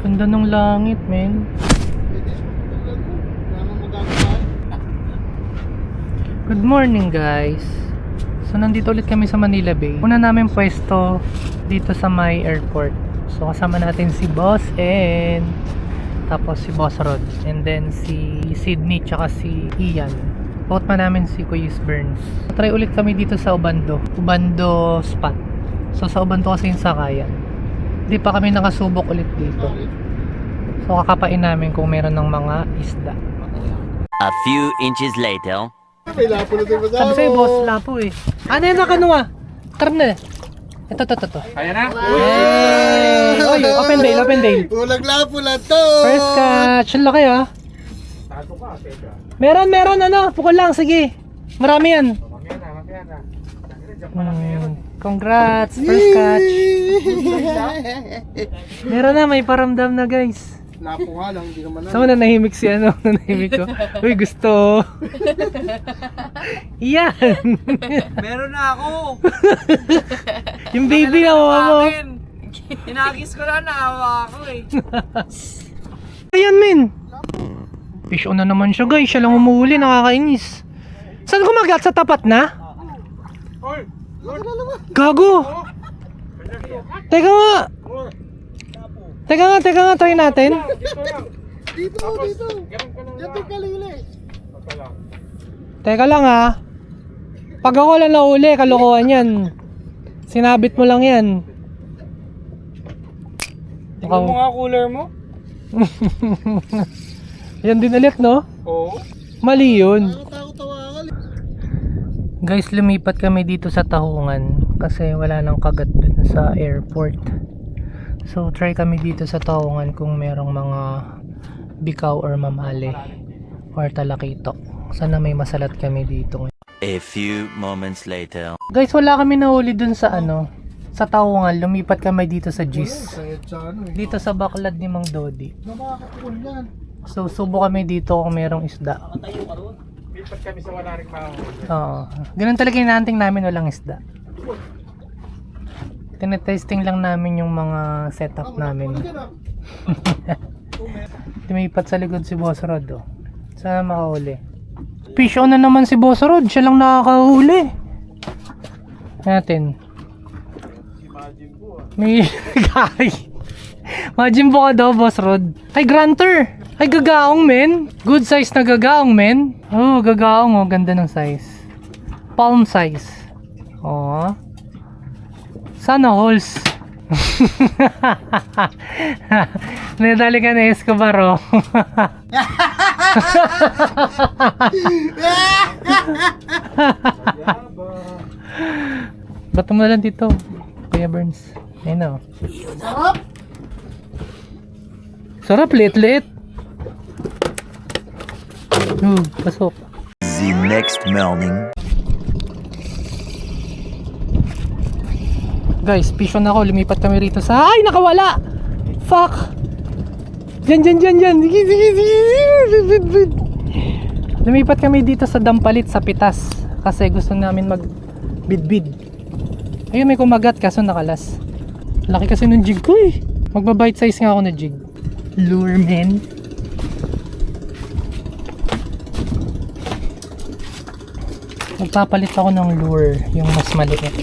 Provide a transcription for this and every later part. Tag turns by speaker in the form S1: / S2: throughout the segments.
S1: Ganda ng langit, men. Good morning, guys. So nandito ulit kami sa Manila Bay. Una namin pwesto dito sa may airport. So kasama natin si Boss and tapos si Boss Rod, and then si Sydney tsaka si Ian. Out pa namin si Kuyis Burns. Try ulit kami dito sa Ubando spot. So sa Ubando kasi yung sakayan. Hindi pa kami nakasubok ulit dito. So kakapain namin kung meron ng mga isda.
S2: A few inches later.
S3: May lapo na tayo.
S1: Sabi sa'yo, boss, lapo eh. Ano yan na kanuwa? Karne. Ito.
S4: Ayan na.
S1: Hey! Oy, open bail.
S3: Ulag lapo na to.
S1: First catch. Ang laki ah.
S4: Tago ka, teka.
S1: Meron, ano. Pukol lang, sige. Marami yan.
S4: Mamaya na.
S1: Congrats, first catch. Meron na, may paramdam na guys.
S3: Lapo nga lang, hindi naman na.
S1: Sama na nahimik si nanahimik ko. Uy, gusto. Yan.
S5: Meron na ako.
S1: Yung baby na mo.
S5: Hinagis ko na, naawa ako eh.
S1: Ayan, men. Fish on na naman siya, guys. Siya lang umuhuli, nakakainis. Saan kumagat? Sa tapat na? Gago. Teka nga, try natin.
S3: Dito. Diyan kalili.
S1: Teka lang ha. Pag ako lang nahuli, kalokohan yan. Sinabit mo lang yan.
S4: Tingnan mo nga cooler mo.
S1: Yan din ulit, no?
S4: Oo.
S1: Mali yun.
S3: Takot-tawakan.
S1: Guys, lumipat kami dito sa Tahungan kasi wala nang kagat dun sa airport. So try kami dito sa Tahungan kung merong mga bikaw or mamali or talakito. Sana may masalat kami dito.
S2: A few moments later.
S1: Guys, wala kami nahuli dun sa sa Tahungan. Lumipat kami dito sa Gis.
S3: Sayad sa ano eh.
S1: Dito sa baklad ni Mang Dodi.
S3: Nakakapul yan.
S1: So subo kami dito kung merong isda.
S4: Lipat kami sa wala rin mahuli.
S1: Oo. Ganun talaga hinahunting namin, walang isda. Tinetesting lang namin yung mga setup namin. Tumipat sa likod si Boss Rod, oh. Sana makahuli. Fish on na naman si Boss Rod. Siya lang nakakahuli. Natin. May guy. Majin po ka daw, Boss Rod. Ay, Granter. Ay, gagaong, men. Good size na gagaong, men. Oh, gagaong, oh. Ganda ng size. Palm size. Oh. Sana holes. Nadali ka na Escobar, oh. Bato mo na lang dito, Kuya Burns. Ayun, oh.
S3: Sarap.
S1: Sarap, liit-liit. Pasok.
S2: The next morning.
S1: Guys, fish on ako. Lumipat kami rito sa... Ay, nakawala! Fuck! Diyan. Sige. Lumipat kami dito sa Dampalit, sa Pitas. Kasi gusto namin magbidbid. Ayun, may kumagat kaso nakalas. Laki kasi nung jig ko eh. Magbabite size nga ako na jig. Lure, men. Magpapalit ako ng lure, yung mas maliit,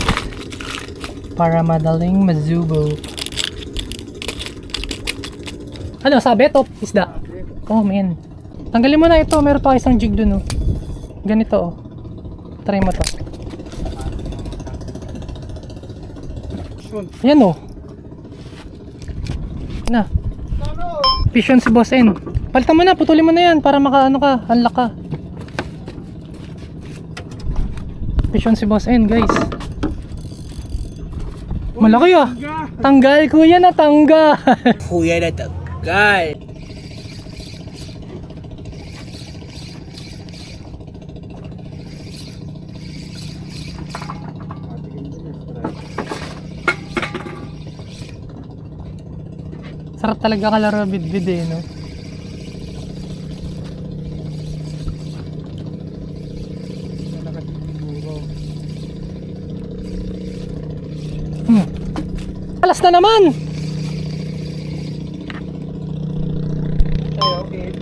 S1: para madaling mazubo. Ano, sabit o isda? Oh, man. Tanggalin mo na ito, meron pa isang jig dun, oh. Ganito, oh. Try mo to. Yan, oh. Na. Fish on si Boss N. Palitan mo na, putulin mo na yan para makaano ka, unlock ka. Fish on si Boss N, guys. Malaki ah. Tanggal, kuya na tanggal.
S5: Kuya na tanggal.
S1: Sarap talaga kalaro bidbid eh, no? Alas na naman!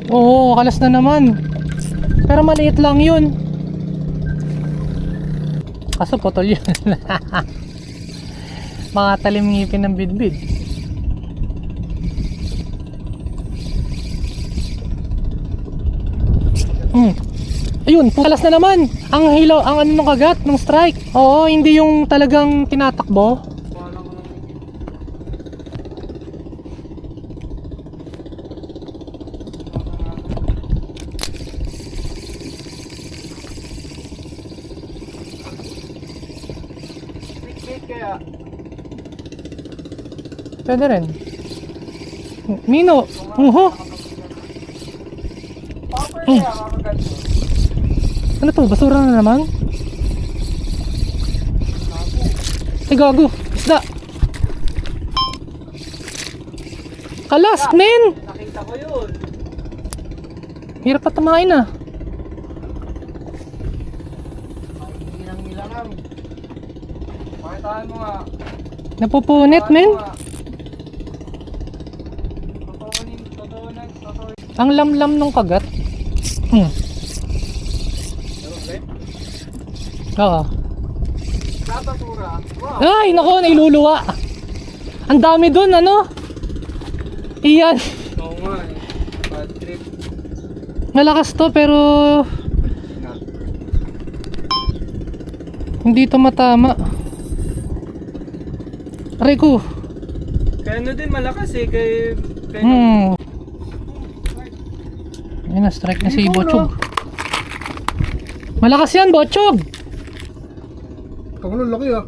S1: Oo, kalas na naman. Pero maliit lang yun. Kaso putol yun. Makatalim ngipin ng bidbid. Ayun, kalas na naman. Ang hilo, ang ano ng kagat, ng strike. Oo, hindi yung talagang tinatakbo.
S4: Kaya,
S1: Pwede rin. Mino,
S4: popper kaya kakagat mo.
S1: ano to? Basura na naman? Ay gago, isda. Kalas, men!
S5: Nakita ko yun.
S1: Hirap pa tamain ah.
S4: Nilang-nilangang. Pakitaan mo nga.
S1: Napupunit, men.
S5: Totoo.
S1: Ang lamlam ng kagat. Oo.
S4: Sa basura. Wow.
S1: Ay, nako, nailuluwa. Ang dami dun, ano? Iyan.
S5: Oo nga eh. Bad trip.
S1: Malakas to, pero hindi to matama. Aray ko.
S5: Kaya ano din malakas eh. Kaya
S1: Ayun na, strike na si Bochog. Malakas yan, Bochog.
S3: Ang laki ah.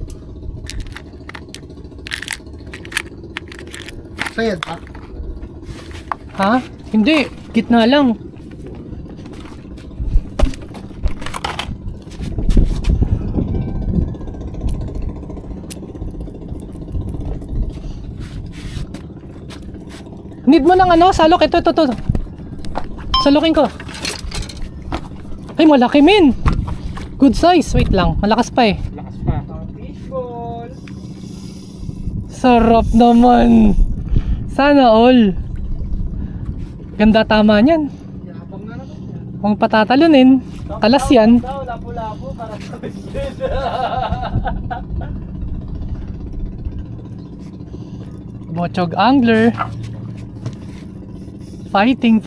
S3: Sayad pa.
S1: Ha? Hindi, gitna lang. Need mo ng ano, salok. Ito. Salokin ko. Ay, malaki min. Good size. Wait lang, malakas pa eh.
S4: Lakas pa.
S5: fishball.
S1: Sarap naman. Sana all. Ganda tama niyan.
S5: Yabang na naman yan.
S1: Huwag patatalunin. Kalas yan.
S5: Daw, lapo-lapo para sa biscuit.
S1: Bochog angler. Fighting.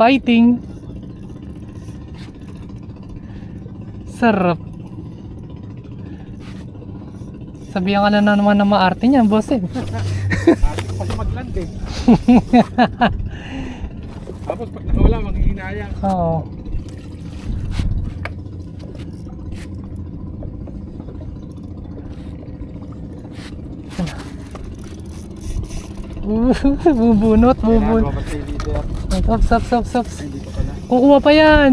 S1: Sarap. Sabihan ka na naman na maarte niyan, boss eh.
S4: Ate ko kasi mag-land eh. Tapos pag nakawala, manghihinayang.
S1: Oo. Bubunot.
S4: Ginagawa pa si leader.
S1: Stops.
S4: Hindi ko pala.
S1: Kukuha pa yan.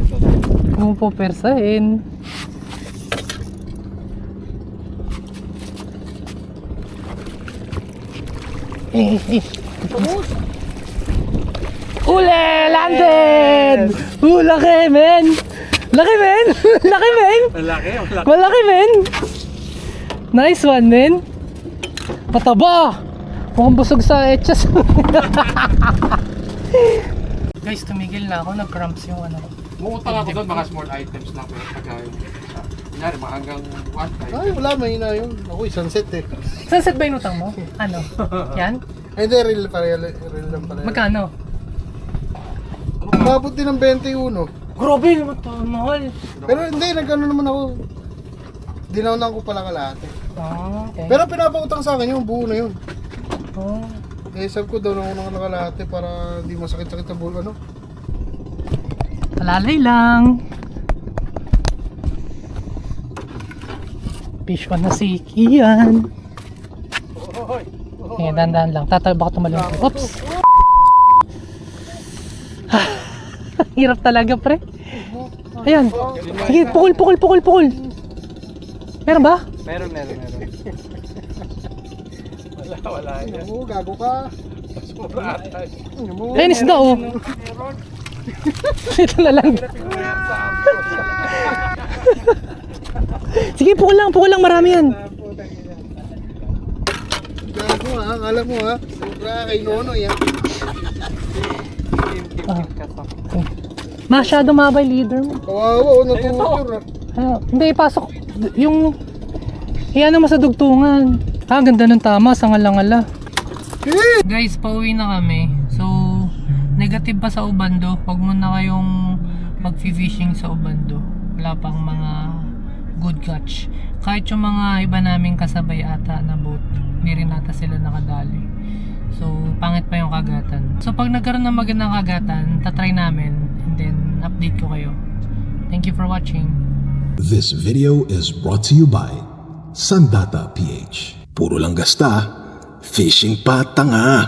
S4: Ito na.
S1: Kung po persahin. Ule! Landed! Laki, men! Laki, men!
S4: Malaki.
S1: Malaki, men! Nice one, men! Pataba! Mukhang busog sa etchas. Guys, tumigil na ako. Nag-cramps yung ano.
S4: Muutang ako doon, mga small items lang. Pagkain. Kunyari, mga hanggang 1 time.
S3: Ay, wala, mahina yun. Ako, sunset eh.
S1: Sunset ba yung utang mo? Ano? Yan?
S3: Ay, hindi, real lang pala.
S1: Magkano?
S3: Umabot din ng 21.
S1: Grabe, mahal.
S3: Pero hindi, nagkano naman ako. Dinaunan ko pala kalahati.
S1: Ah, okay.
S3: Pero pinapautang sa akin yung buo na yun.
S1: Oh.
S3: Eh, sabi ko daw na ako ng kalahati para di masakit-sakit ang buo, ano?
S1: Palalay lang. Fish on na si Kian. Okay, dandan lang. Baka tumalon. Oops! Hirap talaga, pre. Ayan. Sige, pukul. Meron ba?
S5: Meron.
S4: Wala yan.
S3: Oo, gago ka.
S4: Mura ata.
S1: Ayun, isda, oh. Ito na lang. Sige, pukul lang. Marami yan.
S3: Gago ha, akala mo ha. Sobra kay Nono yan.
S1: Masyado mabay leader mo.
S3: Kawawa, natutur ah.
S1: Hindi, ipasok yung... Iyan mo sa dugtungan. Ganda ng tama, sa ngala-ngala. Guys, pauwi na kami. So, negative pa sa Ubando. Huwag mo na kayong mag-fishing sa Ubando. Wala pang mga good catch. Kahit yung mga iba naming kasabay ata na boat, hindi rin ata sila nakadali. So, pangit pa yung kagatan. So, pag nagkaroon ng magandang kagatan, tatry namin and then update ko kayo. Thank you for watching.
S6: This video is brought to you by Sandata PH. Puro lang gasta, fishing pa tanga.